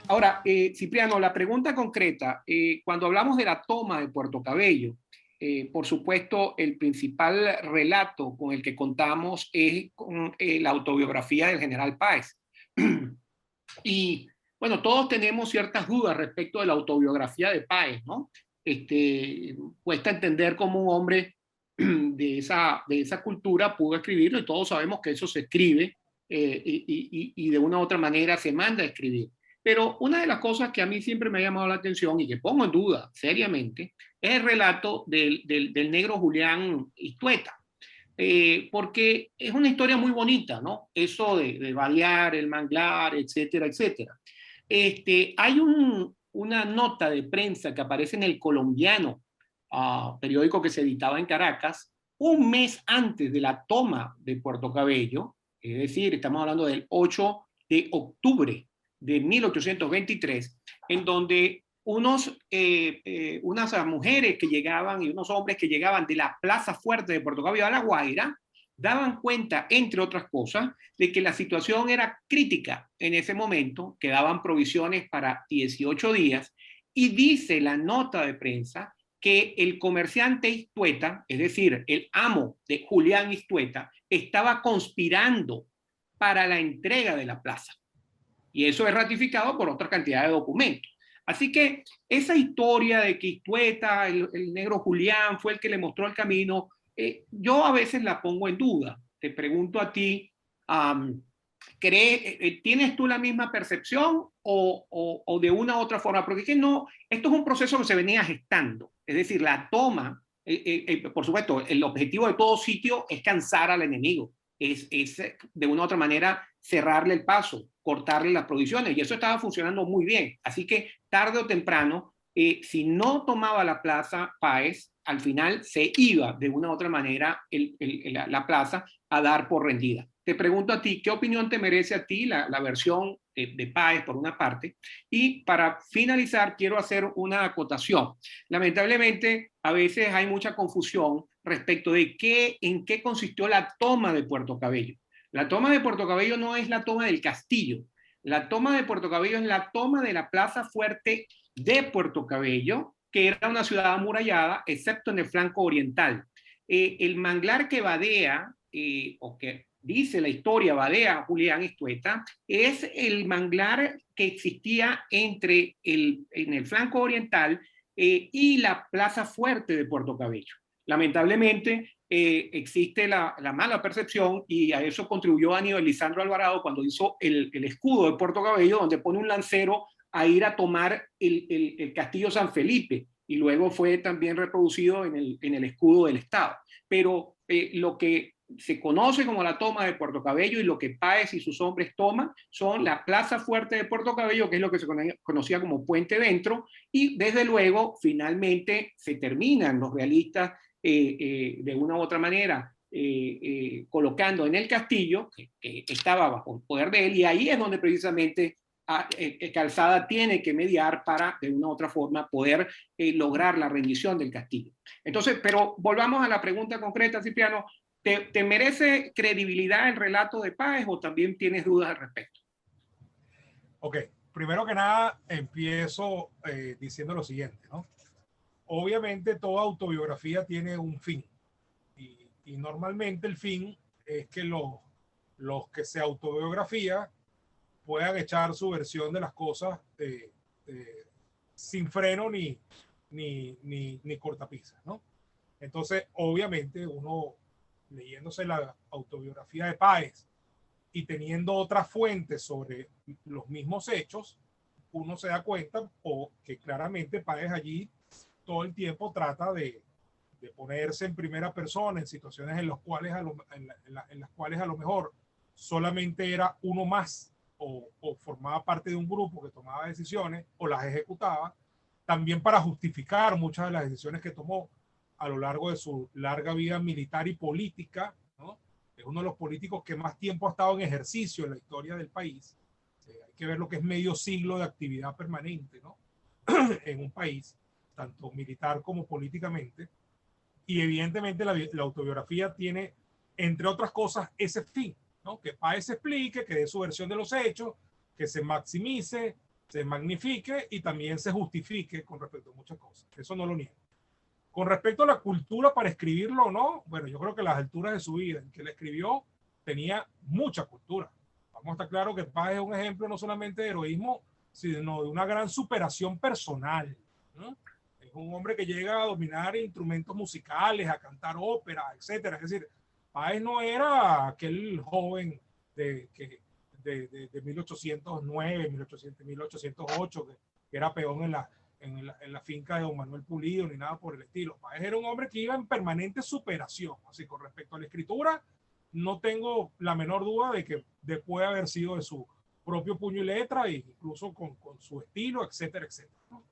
Ahora, Cipriano, la pregunta concreta, cuando hablamos de la toma de Puerto Cabello, por supuesto, el principal relato con el que contamos es con la autobiografía del general Páez. Y bueno, todos tenemos ciertas dudas respecto de la autobiografía de Páez, ¿no? Cuesta entender cómo un hombre de esa cultura pudo escribirlo y todos sabemos que eso se escribe y de una u otra manera se manda a escribir. Pero una de las cosas que a mí siempre me ha llamado la atención y que pongo en duda seriamente es el relato del negro Julián Istueta. Porque es una historia muy bonita, ¿no? Eso de balear, el manglar, etcétera, etcétera. Hay una nota de prensa que aparece en El Colombiano, periódico que se editaba en Caracas, un mes antes de la toma de Puerto Cabello, es decir, estamos hablando del 8 de octubre de 1823, en donde unas mujeres que llegaban y unos hombres que llegaban de la Plaza Fuerte de Puerto Cabello a La Guaira daban cuenta, entre otras cosas, de que la situación era crítica en ese momento, que daban provisiones para 18 días, y dice la nota de prensa que el comerciante Istueta, es decir, el amo de Julián Istueta, estaba conspirando para la entrega de la plaza. Y eso es ratificado por otra cantidad de documentos. Así que esa historia de que Istueta, el negro Julián, fue el que le mostró el camino, yo a veces la pongo en duda. Te pregunto a ti, ¿tienes tú la misma percepción o de una u otra forma? Porque es que no, esto es un proceso que se venía gestando. Es decir, la toma, por supuesto, el objetivo de todo sitio es cansar al enemigo. Es de una u otra manera cerrarle el paso, cortarle las provisiones, y eso estaba funcionando muy bien. Así que tarde o temprano, si no tomaba la plaza Páez, al final se iba de una u otra manera la plaza a dar por rendida. Te pregunto a ti, ¿qué opinión te merece a ti la versión de Páez por una parte? Y para finalizar, quiero hacer una acotación. Lamentablemente, a veces hay mucha confusión respecto de en qué consistió la toma de Puerto Cabello. La toma de Puerto Cabello no es la toma del castillo. La toma de Puerto Cabello es la toma de la Plaza Fuerte de Puerto Cabello, que era una ciudad amurallada, excepto en el flanco oriental. El manglar que vadea, o que dice la historia, vadea a Julián Istueta, es el manglar que existía en el flanco oriental y la Plaza Fuerte de Puerto Cabello. Lamentablemente, existe la mala percepción y a eso contribuyó Aníbal Lisandro Alvarado cuando hizo el escudo de Puerto Cabello, donde pone un lancero a ir a tomar el castillo San Felipe, y luego fue también reproducido en el escudo del Estado. Pero lo que se conoce como la toma de Puerto Cabello y lo que Páez y sus hombres toman son la Plaza Fuerte de Puerto Cabello, que es lo que se conocía como Puente Dentro, y desde luego finalmente se terminan los realistas de una u otra manera colocando en el castillo, que estaba bajo el poder de él, y ahí es donde precisamente Calzada tiene que mediar para de una u otra forma poder lograr la rendición del castillo. Entonces, pero volvamos a la pregunta concreta, Cipriano. ¿Te merece credibilidad el relato de Páez o también tienes dudas al respecto? Ok, primero que nada empiezo diciendo lo siguiente, ¿no? Obviamente toda autobiografía tiene un fin y normalmente el fin es que los que se autobiografía puedan echar su versión de las cosas sin freno ni cortapisas, ¿no? Entonces, obviamente, uno leyéndose la autobiografía de Páez y teniendo otras fuentes sobre los mismos hechos, uno se da cuenta que claramente Páez allí todo el tiempo trata de ponerse en primera persona en situaciones en las cuales a lo mejor solamente era uno más o formaba parte de un grupo que tomaba decisiones o las ejecutaba, también para justificar muchas de las decisiones que tomó a lo largo de su larga vida militar y política, ¿no? Es uno de los políticos que más tiempo ha estado en ejercicio en la historia del país. Hay que ver lo que es medio siglo de actividad permanente, ¿no? En un país, tanto militar como políticamente. Y evidentemente la autobiografía tiene, entre otras cosas, ese fin, ¿no? Que Páez explique, que dé su versión de los hechos, que se maximice se magnifique y también se justifique con respecto a muchas cosas. Eso no lo niego. Con respecto a la cultura para escribirlo o no, bueno, yo creo que a las alturas de su vida en que él escribió tenía mucha cultura. Vamos a estar claro que Páez es un ejemplo no solamente de heroísmo, sino de una gran superación personal, ¿no? Es un hombre que llega a dominar instrumentos musicales, a cantar ópera, etcétera. Es decir, Páez no era aquel joven de 1809, 1808, que era peón en la finca de don Manuel Pulido, ni nada por el estilo. Páez era un hombre que iba en permanente superación. Así, con respecto a la escritura, no tengo la menor duda de que puede haber sido de su propio puño y letra, e incluso con su estilo, etcétera, etcétera, ¿no?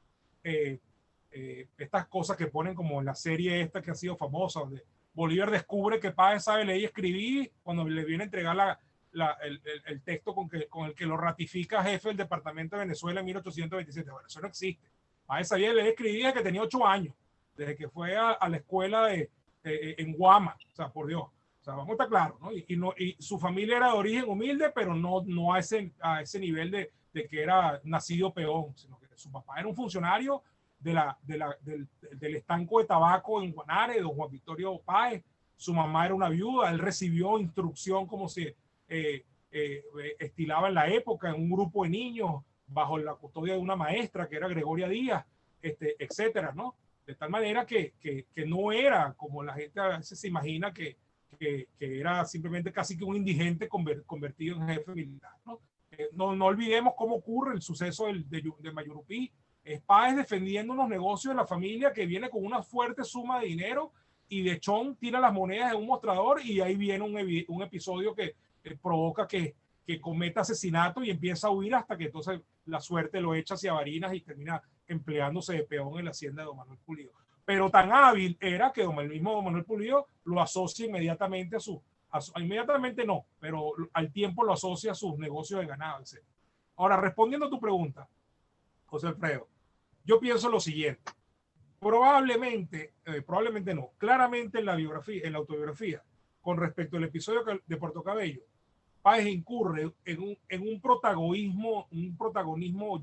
Estas cosas que ponen como en la serie esta que ha sido famosa, donde Bolívar descubre que Páez sabe leer y escribir cuando le viene a entregar el texto con el que lo ratifica jefe del departamento de Venezuela en 1827. Bueno, eso no existe. Páez sabía leer y escribir desde que tenía 8 años, desde que fue a la escuela en Guama. O sea, por Dios. O sea, vamos a estar claros, ¿no? Y su familia era de origen humilde, pero no a ese nivel de que era nacido peón, sino que su papá era un funcionario del estanco de tabaco en Guanare, don Juan Victorio Páez. Su mamá era una viuda. Él recibió instrucción como se estilaba en la época, en un grupo de niños, bajo la custodia de una maestra que era Gregoria Díaz, etcétera, ¿no? De tal manera que no era como la gente a veces se imagina que era simplemente casi que un indigente convertido en jefe militar, ¿no? No olvidemos cómo ocurre el suceso de Mayurupí. Es Páez defendiendo unos negocios de la familia que viene con una fuerte suma de dinero y de Chón tira las monedas en un mostrador y ahí viene un episodio que provoca que cometa asesinato y empieza a huir hasta que entonces la suerte lo echa hacia Barinas y termina empleándose de peón en la hacienda de don Manuel Pulido. Pero tan hábil era que el mismo don Manuel Pulido lo asocia inmediatamente inmediatamente no, pero al tiempo lo asocia a sus negocios de ganado, etc. Ahora, respondiendo a tu pregunta, José Alfredo, yo pienso lo siguiente. Probablemente no, claramente en la autobiografía, con respecto al episodio de Puerto Cabello, Páez incurre en un protagonismo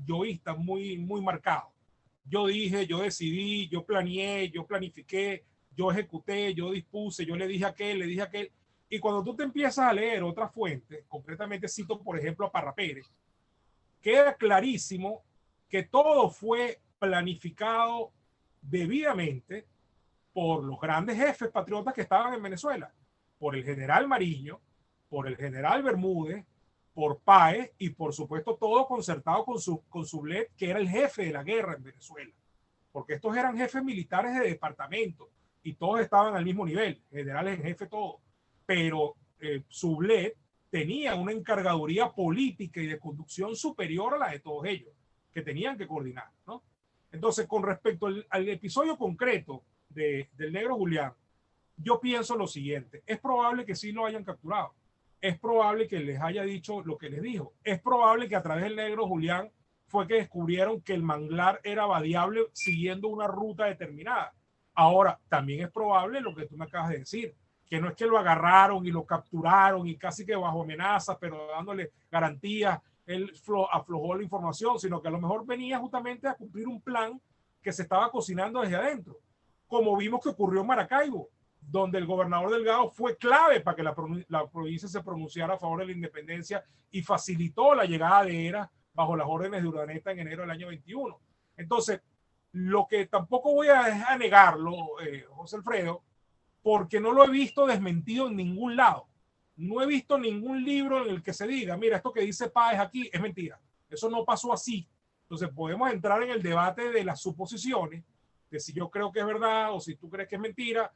yoísta muy, muy marcado. Yo dije, yo decidí, yo planeé, yo planifiqué, yo ejecuté, yo dispuse, yo le dije aquel. Y cuando tú te empiezas a leer otras fuentes, concretamente cito, por ejemplo, a Parra Pérez, queda clarísimo que todo fue planificado debidamente por los grandes jefes patriotas que estaban en Venezuela, por el general Mariño, por el general Bermúdez, por Páez y por supuesto todo concertado con Sublet, que era el jefe de la guerra en Venezuela, porque estos eran jefes militares de departamento y todos estaban al mismo nivel, generales en jefe todos, pero Sublet tenía una encargaduría política y de conducción superior a la de todos ellos, que tenían que coordinar, ¿no? Entonces, con respecto al episodio concreto del negro Julián, yo pienso lo siguiente: es probable que sí lo hayan capturado, es probable que les haya dicho lo que les dijo, es probable que a través del negro Julián fue que descubrieron que el manglar era variable siguiendo una ruta determinada. Ahora, también es probable lo que tú me acabas de decir, que no es que lo agarraron y lo capturaron y casi que bajo amenazas, pero dándole garantías, él aflojó la información, sino que a lo mejor venía justamente a cumplir un plan que se estaba cocinando desde adentro, como vimos que ocurrió en Maracaibo, donde el gobernador Delgado fue clave para que la provincia se pronunciara a favor de la independencia y facilitó la llegada de Eras bajo las órdenes de Urdaneta en enero del año 21. Entonces, lo que tampoco voy a negarlo, José Alfredo, porque no lo he visto desmentido en ningún lado. No he visto ningún libro en el que se diga, mira, esto que dice Páez aquí es mentira. Eso no pasó así. Entonces podemos entrar en el debate de las suposiciones, de si yo creo que es verdad o si tú crees que es mentira,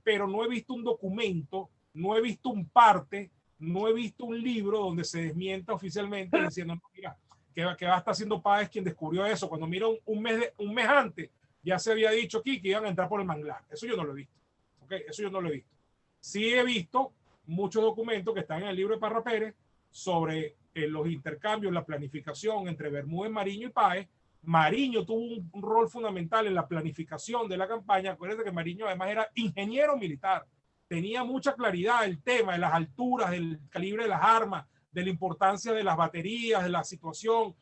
pero no he visto un documento, no he visto un parte, no he visto un libro donde se desmienta oficialmente diciendo, no, mira, que va a estar haciendo Páez quien descubrió eso. Cuando mira un mes antes, ya se había dicho aquí que iban a entrar por el manglar. Eso yo no lo he visto. ¿Okay? Eso yo no lo he visto. Sí he visto muchos documentos que están en el libro de Parra Pérez sobre los intercambios, la planificación entre Bermúdez, Mariño y Páez. Mariño tuvo un rol fundamental en la planificación de la campaña. Acuérdense que Mariño además era ingeniero militar, tenía mucha claridad el tema de las alturas, del calibre de las armas, de la importancia de las baterías, de la situación,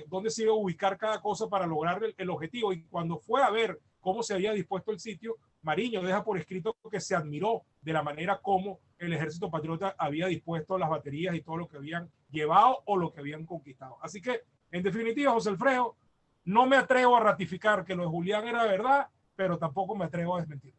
dónde se iba a ubicar cada cosa para lograr el objetivo. Y cuando fue a ver cómo se había dispuesto el sitio, Mariño deja por escrito que se admiró de la manera como el ejército patriota había dispuesto las baterías y todo lo que habían llevado o lo que habían conquistado. Así que, en definitiva, José Alfredo, no me atrevo a ratificar que lo de Julián era verdad, pero tampoco me atrevo a desmentir.